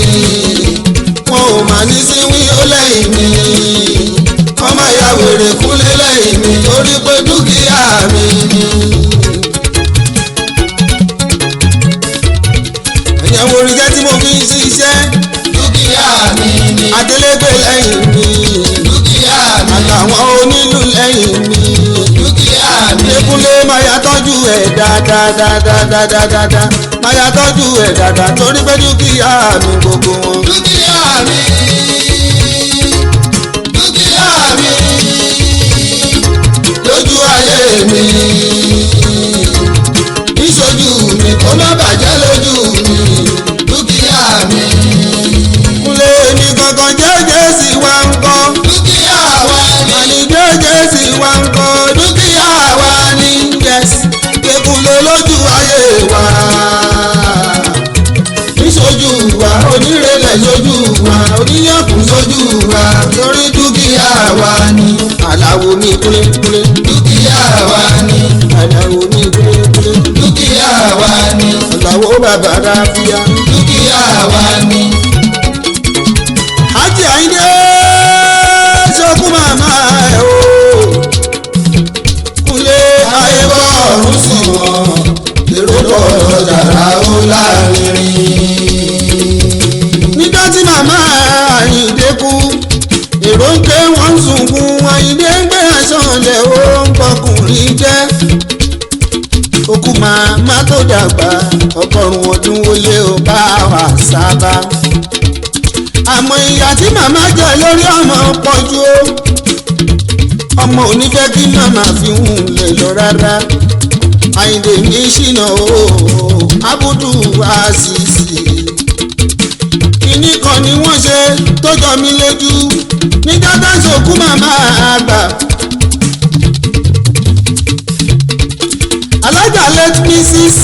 wọn ò mà ní sí wí ó lẹ́yìn mi kọ́mọ ya wèrè kúnlé lẹ́yìn mi torí pé dúkìá mi ni. ẹ̀yẹ̀ wo orin jẹ́ tí mo fi ń ṣiṣẹ́ dúkìá mi ni adélégbé lẹ́yìn mi dúkìá mi àtàwọn onílù lẹ́yìn mi dúkìá mi Dékúnlé máa yá tọ́jú ẹ̀ dáadáa máa yá tọ́jú ẹ̀ dáadáa torí pé dúkìá mi gbogbo wọn. dúkìá mi dúkìá mi lójú ayé mi níṣojú mi kó má bàjẹ́ lójú mi dúkìá mi Kúnlé ní kankan jẹ́jẹ́ sí wa ń kọ́ dúkìá wa ni àní jẹ́jẹ́ sí wa ń kọ́ dúkìá wa ni yes Dékúnlé lójú ayé wa níṣojú wa onírẹ̀lẹ̀ sójú wa oníyànkùn sójú wa lórí dúkìá wa ni Àlàó mi Kúnlé dúkìá wa ni Àlàó mi Kúnlé dúkìá wa ni Àlàó bàbá Ráfíà. dúkìá wa ni Hájì Àyìndé ṣokú màmá ẹ̀ o Kúnlé ayé bọ̀ ọ̀run sí wọn èrò pọ̀ jàrá ó láàrin. nígbà tí màmá Àyìndé kú èrò ń ké wọ́n ń sunkún Àyìndé ń gbé aṣọ ọ̀lẹ̀ ó ń pọkùnrin jẹ́ òkú màmá tó dàgbà ọgọ́rùn-ún ọdún ó lé ó bá wà sábà àmọ́ ìyà tí màmá jẹ lórí ọmọ pọ̀ jù ó ọmọ ò ní fẹ́ kí màmá fi hùn lè lọ rárá Àyìndé ní ṣìnà o Abudu Asisi kìíní kan ni wọ́n ṣe tó jọ mí lójú nígbà tá a ṣòkú màmá àgbà alájà late Mrs.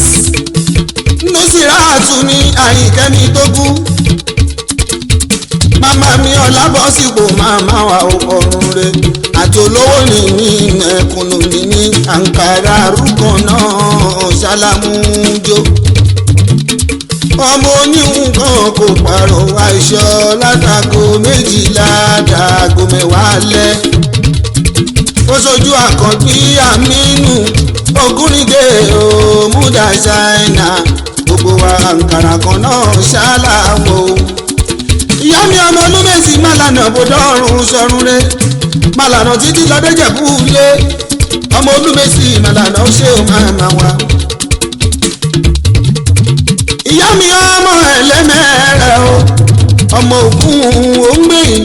Nusiratu ní Àyìnkẹ́mi tó kú màmá mi Ọlábọ́sípò màmá wa ọ̀run rẹ̀ àti olówó ní ní ẹ̀kúnnù ní ní àǹkárá arúgbó náà ṣálámújó ọmọ oníhùn kan kò pààrọ̀ aṣọ látago méjìlá dàgò mẹ́wàá lẹ́ ó ṣojú Àkànbí Àmínú Ògúnríndé òmùdá ṣáínà gbogbo wa àǹkárá kan náà ṣáláwó ìyá mi ọmọ olúmẹ̀sì málànà bòdọ́rùn sọ̀rùn rẹ̀ málànà títí lọ́dẹ́jẹ̀bú lé ọmọ olúmẹ̀sì málànà ó ṣe ó máa wá. ìyá mi ọmọ ẹlẹ́mẹ̀rẹ̀ o ọmọ ògún òǹgbẹ̀yìn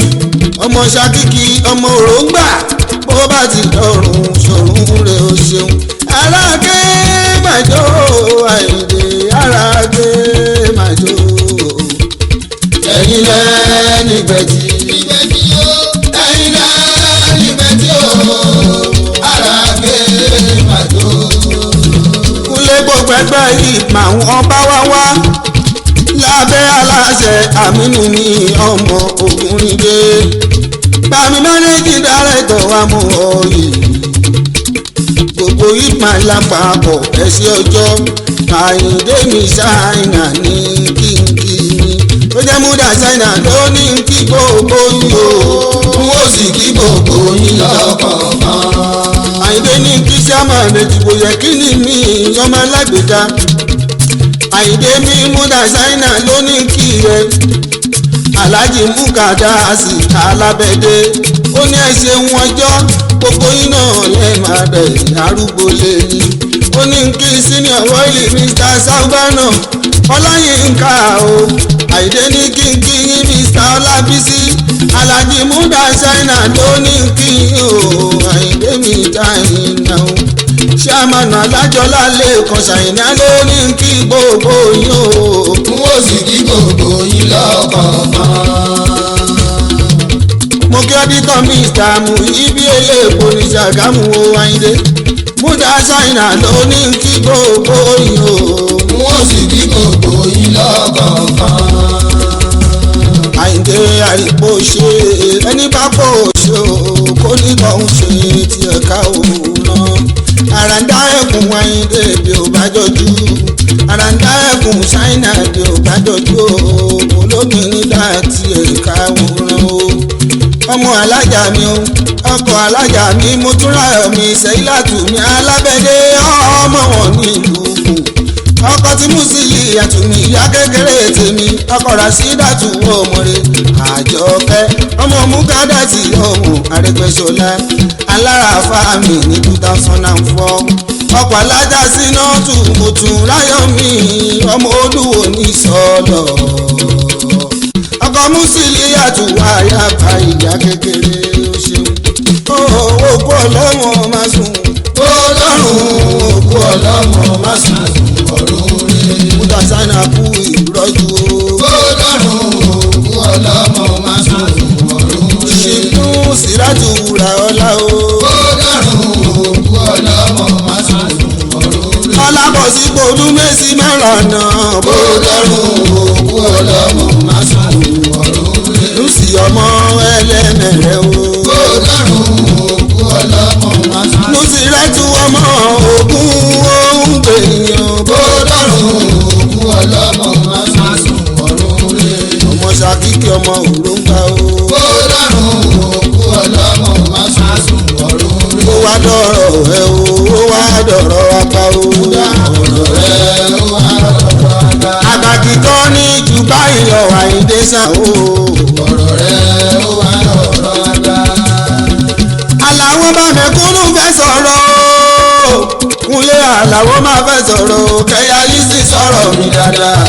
ọmọ ṣakíkí ọmọ òróǹgbà bó bá ti dọ̀rùn sọ̀rùn rẹ̀ ó ṣeun aráàké màjò Àyìndé aráàké màjò ẹ̀yin lẹ́ni gbẹ̀jì gbẹ̀jì o ẹ̀yin lẹ́ni gbẹ̀jì o ara gbé màjò. Kúnlé gbogbo ẹgbẹ́ yìí mà wọ́n bá wá lábẹ́ aláṣẹ Àmínú ní ọmọ Ògúnríndé bàmí mánéjì dárẹ́tọ̀ wa mú ọyẹ gbogbo ìpà lápapọ̀ ẹ̀sìn ọjọ́ Àyìndé mi ṣáínà ní kínkínní tó jẹ́ múdà ṣáínà ló ní kí gbogbo yín o n ó sì kí gbogbo yín lọ́kọ̀ọ̀kan. Àyìndé ní kí sámà méjì kò yẹ kí ni mí ọmọ alágbèéká Àyìndé mi múdà ṣáínà ló ní kí ẹ Alhaji Mukadasi Alábẹ́dé ó ní ẹ ṣeun ọjọ́ gbogbo yín náà lẹ́ẹ̀ máa bẹ̀rẹ̀ arúgbó lẹ́yìn ó ní kí senior wọ́ọ̀lì Mr. Saubana Ọláyínká o Àyìndé ní kí n kí yín Mr. Ọlábísí Alhaji Múdà Ṣáínà ló ní kí o Àyìndé mi Ṣáínà o Sulemanu Alájọlá lẹ́ẹ̀kan Ṣàyìnà ló ní kí gbogbo yín o. n ó sì kí gbogbo yín lọ́kọ̀ọ̀kan. mo kí ọdítọ́ Mr. Muyibi eléèpo ní Ṣàgámù o Àyìndé. Múdà Ṣàyìnà ló ní kí gbogbo yín o. n ó sì kí gbogbo yín lọ́kọ̀ọ̀kan. Àyìndé àìpò ṣe ẹni bá pò ṣe o kó ní tọ́hún ṣe tiẹ̀ ká òun náà. àràǹdá ẹkùn Àyìndé bí ò bá jọjú àràǹdá ẹkùn Ṣáínà bí ò bá jọjú o olóbìnrin dá tiẹ̀ ká òun náà o. ọmọ alájà mi o ọkọ alájà mi mo tún ráyọ̀ mi Sẹ́ílátù mi alábẹ́dé ọmọ wọn nílùú kù. ọkọ tí Musili àtúnmí ìyá kékeré tèmi ọkọ Rasídàtù ọmọre Àjọkẹ́ ọmọ Mukadati ọmọ Arẹ́gbẹ́ṣọlá alára fáàmì ní 2004 ọkọ alájà Sínátù mo tún ráyọ̀ mi ọmọ Olúwo ní sọ́lọ̀ ọkọ Musili àtúwà yàbá ìyá kékeré ó ṣeun òkú ọlọ́mọ máa sùn ó lọ́rùn òkú ọlọ́mọ máa sùn ọ̀run rẹ̀. Múdà Ṣáínà kú ìrọ́jú o. ó lọ́rùn òkú ọlọ́mọ máa sùn ọ̀run rẹ̀. ṣìkú Sírátù wúrà ọlá o. ó lọ́rùn òkú ọlọ́mọ máa sùn ọ̀run rẹ̀. Ọlábọ̀sí Gbòdú Mẹ́sì Mẹ́rànà. ó lọ́rùn òkú ọlọ́mọ máa sùn ọ̀run rẹ̀. Lùsì ọmọ ẹlẹ́mẹ̀rẹ̀ o. ó lọ́rùn òkú ọlọ́mọ máa sùn. Nùsírátù ọmọ Ògún òun gbèyàn. ó lọ́rùn òkú ọlọ́mọ máa sùn ọ̀run rẹ̀. ọmọ Ṣàkíkì ọmọ Òróǹkà o. ó lọ́rùn òkú ọlọ́mọ máa sùn ọ̀run rẹ̀. ó wá dọ̀rọ̀ ẹ o ó wá dọ̀rọ̀ apá o. ọ̀rọ̀ rẹ̀ ó wá lọ́rọ̀ àgbà. àgbàkì tó ní jù báyìí lọ Àyìndé sàn o. ọ̀rọ̀ rẹ̀ ó wá lọ́rọ̀ àgbà. Àlàó bá mẹ̀kúnnù fẹ́ sọ̀rọ̀ o. Kúnlé Àlàó máa fẹ́ sọ̀rọ̀ o. Kẹ́yà Lísì sọ̀rọ̀ mi dáadáa.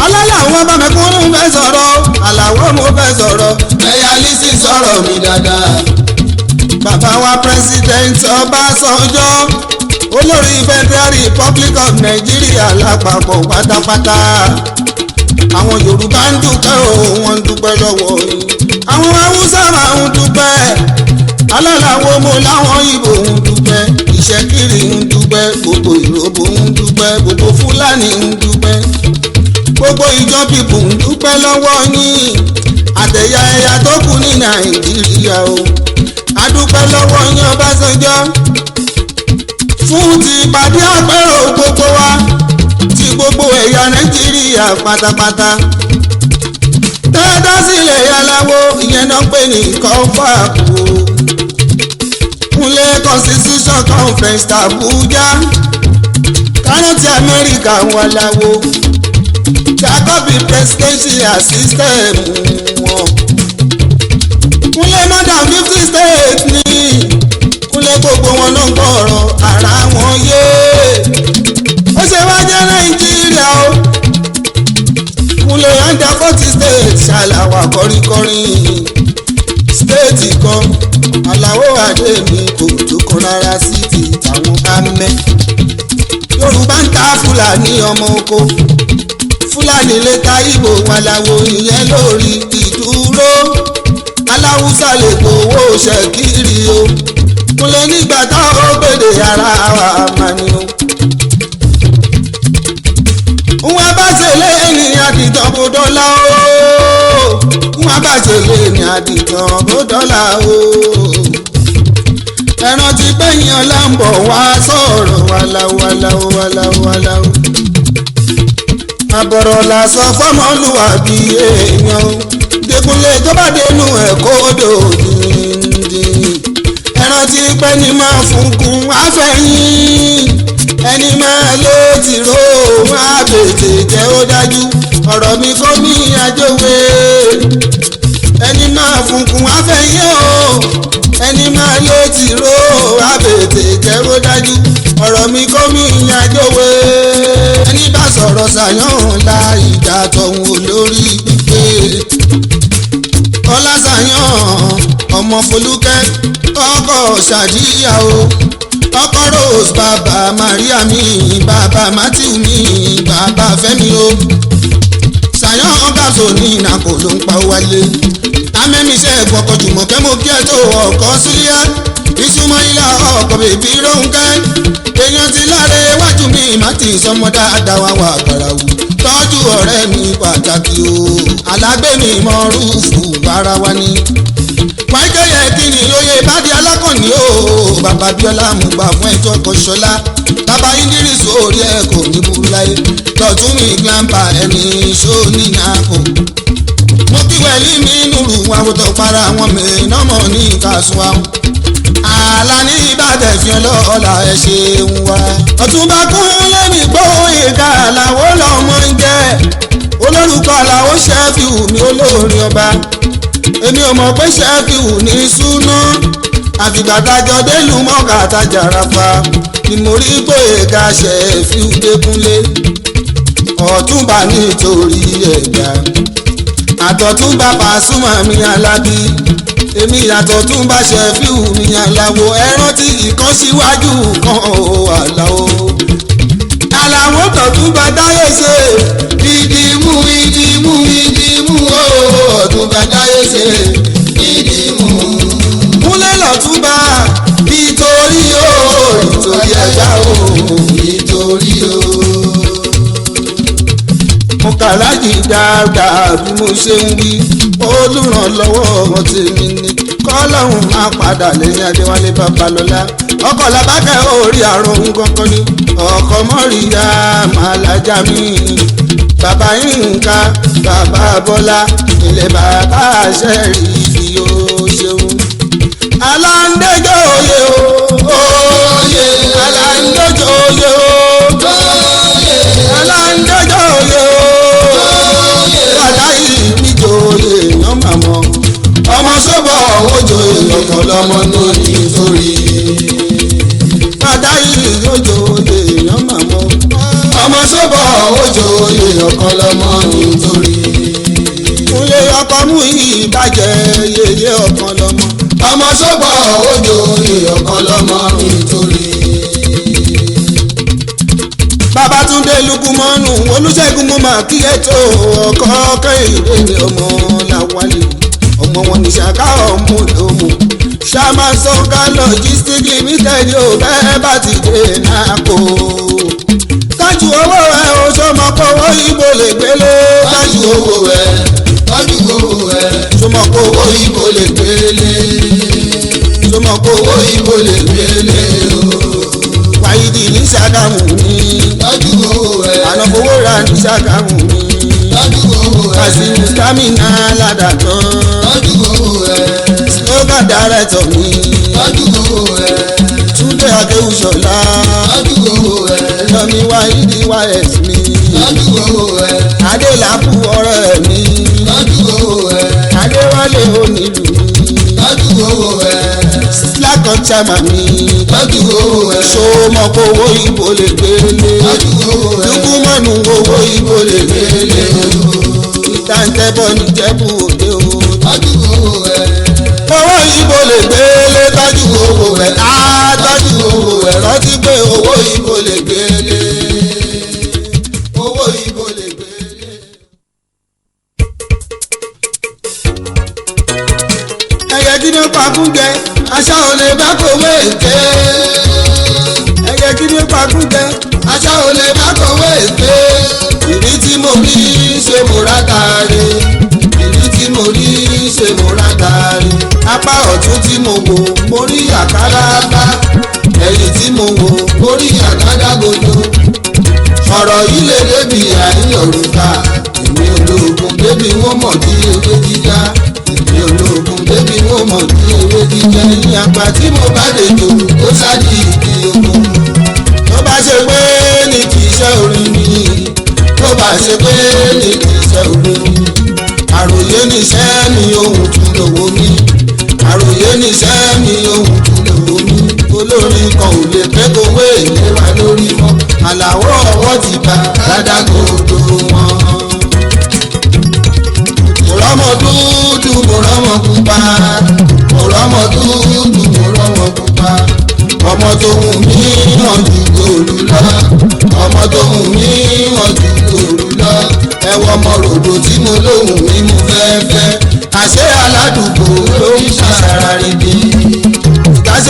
Alálàó bá mẹ̀kúnnù fẹ́ sọ̀rọ̀ o. Àlàó mo fẹ́ sọ̀rọ̀. Kẹ́yà Lísì sọ̀rọ̀ mi dáadáa. Bàbá wa President Ọbásanjọ́ olórí Federal Republic of Nigeria lápapọ̀ pátápátá. Àwọn Yorùbá ń dúpẹ́ o wọ́n ń dúpẹ́ lọ́wọ́ yín. Àwọn Haúsá máa ń dúpẹ́. Alálàó mo láwọn Ìgbò ń dúpẹ́. Ìṣẹ́kiri ń dúpẹ́. Gbogbo Ìròbó ń dúpẹ́. Gbogbo Fúlàní ń dúpẹ́. Gbogbo ìjọ pípù ń dúpẹ́ lọ́wọ́ yín. Àtẹ̀yà ẹ̀yà tó kù ní Nàìjíríà o. A dúpẹ́ lọ́wọ́ yín Ọbásanjọ́ fún ti ìpàdé àpérò gbogbo wa ti gbogbo ẹ̀yà Nàìjíríà pátápátá. Tẹ́tà sílẹ̀ Aláwo ìyẹn náà pè ní kọ́fàkù. Kúnlé Constitution Conference t'Abuja. Kárọ̀tì Amẹ́ríkà ń wà láwo. Jacobi presidential system wọn. Kúnlé more than 50 states ní. Kúnlé gbogbo wọn náà gbọ́rọ̀ ara wọn yé. Ó ṣe wá jẹ́ Nàìjíríà o. Kúnlé under 40 states ṣàlàwà kọrínkọrín. Stéètì kan Àlàó Adémi kò tó kan rárá sí ti tàwọn amẹ́. Yorùbá ń ta Fúlàní ọmọ oko. Fúlàní lè ta Ìgbò Àlàó ìyẹn lórí ìdúró. Aláwùsá lè gbowó ṣẹ̀kìrì o. Kúnlé nígbà táwọn gbèdè ara wa máa ní o. Wọ́n bá ṣe lé ní àdìtàn bó dọ́là o. Wọ́n bá ṣe lé ní àdìtàn bó dọ́là o. Ẹran ti gbẹ̀yìn ọ̀la ń bọ̀ wá sọ̀rọ̀ wàláwàláwàláwàláwà. Àbọ̀rọ̀ là sọ fọ́mọlúwàbí èèyàn. Dẹkùnlé tó bá dénú ẹ̀ kó dòdìndín. Ẹran ti pẹ́ ni máa funkun àfẹ́yìn. Ẹni máa lé tìró máa bètè jẹ́ ó dájú. Ọ̀rọ̀ mi kọ́ mi àjòwé. Ẹni máa funkun àfẹ́yìn o. Ẹni máa lé tìró máa bètè jẹ́ ó dájú. Ọ̀rọ̀ mi kọ́ mi àjòwé. Ẹni bá sọ̀rọ̀ ṣàyàn la ìjà tọ̀hún olórí pípé. Ọlásàyàn ọmọ Folúkẹ́ ọkọ̀ Ṣàdíyà o. ọkọ Rose bàbá Maria mi bàbá Matthew mi bàbá Fẹ́mi o ṣàyàn ọgàzò ní ìnàkó ló ń pa wálé amẹ́mísẹ́ ìfọkọ̀ jùmọ̀kẹ́ mo kí ẹ tó ọkọ̀ sílíà ìsúnmọ́ ilá ọkọ̀ bèbí Rónkẹ́ èèyàn ti láre iwájú mi má ti sọmọ dáadáa wá wà gbàràwù tọ́jú ọ̀rẹ́ mi pàtàkì o alágbé mi mọ rúfù ara wa ni wáyé kí ni lóye bádìí alákànní o bàbá Bíọ́lá mo gbà fún ẹjọ́ kan ṣọlá bàbá Idris orí ẹ kò ní burú láyé tọ̀tún mi glampa ẹni ṣó ní nàkó mo kí wẹ̀lí mi nùrù àwòtọ́ para wọn mẹ́nàmọ́ ní kásùwà àlà ní ìbàdàn fi ọlọ́ọ̀la ẹ ṣeun wa. Ọ̀túnba Kúnlé mi gbóyè ká làwọ̀ lọ́mọ ń jẹ́ olórúkọ làwọ̀ Ṣẹ́fíù mi olórin ọba èmi ò mọ̀ pé Ṣẹ́fíù ní súná àfìgbàdájọ́ délùú mọ́kà àtàjà rafa ni mo rí gbóyè ká Ṣẹ́fíù Dékúnlé Ọ̀túnba nítorí ẹ̀dá àtọ̀túnba Pàsúmà mi Alábí èmi àtọ̀túnba Ṣẹ́fíù mi Àlàó ẹran tí ìkan síwájú kan ò Àlàó Àlàó tọ̀túnba dáyé ṣe ìdìmú ìdìmú ìdìmú o Ọ̀túnba dáyé ṣe ìdìmú Kúnlé lọ̀túnba nítorí o nítorí ẹ̀dá o nítorí o. Mo kàlájì dáadáa bí mo ṣe ń wí olùrànlọ́wọ́ wọn tèmi ni kọ́lọ́hún máa padà lẹ́yìn Adéwálé Babalọ́lá ọkọ̀ làbákẹ́ orí àrùn kankan ni ọkọ̀ mọ́ríyá màlájà mi bàbá Yínká bàbá Bọ́lá ilé bàbá àṣẹ́rì fi ó ṣeun. aláǹdẹ́jọ́ òye o òye aláǹdẹ́jọ́ òye o òye aláǹdẹ́jọ́ òye o níjòyè èèyàn màmọ́ ọmọ sọ́bọ̀ òjòyè ọkọ̀ lọ́mọ tó nítorí padà yìí òjòyè èèyàn màmọ́ ọmọ sọ́bọ̀ òjòyè ọkọ̀ lọ́mọ nítorí. Kúnlé ọkọ̀ mú ìbàjẹ́ yeye ọkọ̀ lọ́mọ ọmọ sọ́bọ̀ òjòyè ọkọ̀ lọ́mọ nítorí. Babátúndé Lukumanu Olúṣẹ́gun mo máa kí ètò ọkọ̀ Kẹ́hìndé ní ọmọ Láwálé ọmọ wọn ní Ṣàká ọmọ lòmù Ṣàmà Sọ́ká Logistics Limited yóò bẹ́ẹ̀ bá ti dé náà kó. Tájú owó ẹ̀ o sọmọ kówó ibo lè gbélé. Tájú owó ẹ̀ tájú owó ẹ̀ sọmọ kówó ibo lè gbélé. Sọmọ kówó ibo lè gbélé o. Wáyídì ní Ṣàgámù mi. Tájú owó ẹ̀ ànàfowó ra ní Ṣàgámù mi. Tájú owó ẹ̀ Kàsímù Stamina ládàtàn. Tájú owó ẹ̀ slogan director mi. Tájú owó ẹ̀ Túndé Akéwùsọ̀lá. Tájú owó ẹ̀ Lọ́mí Wáyídì wáyẹ̀s mi. Tájú owó ẹ̀ Adélàbù ọ̀rẹ́ mi. Tájú owó ẹ̀ Adéwálé onílù mi. Tájú owó ẹ̀ Sísílákan chama mi. Tájú owó ẹ̀ Ṣòmọ̀ kó owó ibo lè gbélé. Tájú owó ẹ̀ Lukumanu owó ibo lè gbélé. Ìtàǹtẹ̀bọ̀ ní Jẹ́bú Òde o. Tájú owó ẹ̀ owó ibo lè gbélé. Tájú owó ẹ̀ tájú owó ẹ̀ rántí pé owó ibo lè gbélé. Owó ibo lè gbélé. Ẹyẹ kí ni ó pa kúnjẹ aṣá ò lè bá kòwé èké. Ẹyẹ kí ni ó pa kúnjẹ aṣá ò lè bá kòwé èké. Ìrí tí mo rí ṣe mo rà tààrí. Ìrí tí mo rí ṣe mo rà tààrí. Apá ọ̀tún tí mo wò mo rí àkàrà bá. Ẹ̀yìn tí mo wò mo rí àgádágodo. Ọ̀rọ̀ yìí lè débi àyín òrùka. Èmi ológun débi wọ́n mọ̀ bí ewé jíjá. Èmi ológun débi wọ́n mọ̀ bí ewé jíjá. Ní àgbà tí mo bá lè jò ó sáàdì ìdí ogun. Tó bá ṣe pé ní kì í ṣe orin mi. Tó bá ṣe pé ní kì í ṣe orin mi. Àròyé níṣẹ́ mi ohun tún lówó mi. Àròyé níṣẹ́ mi ohun tún lówó mi. Olórin kan ò lè pé kówé ìlera lórí mọ́. Àlàó ọwọ́ ti bá dádágòdò wọn. Mo rọ́mọ dúdú mo rọ́mọ pupa. Mo rọ́mọ dúdú mo rọ́mọ pupa. Ọmọ tó wù mí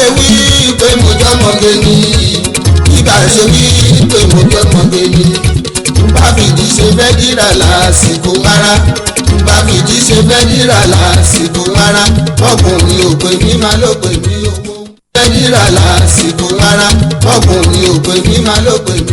ṣe wí pé mo jọmọge ni ibà ṣe wí pé mo jọmọge ni bá fìdí ṣe fẹ́ dírà lásìkò rárá bá fìdí ṣe fẹ́ dírà lásìkò rárá ọkùnrin ò pè mí máa ló pè mí owó fẹ́ dírà lásìkò rárá ọkùnrin ò pè mí máa ló pè mí.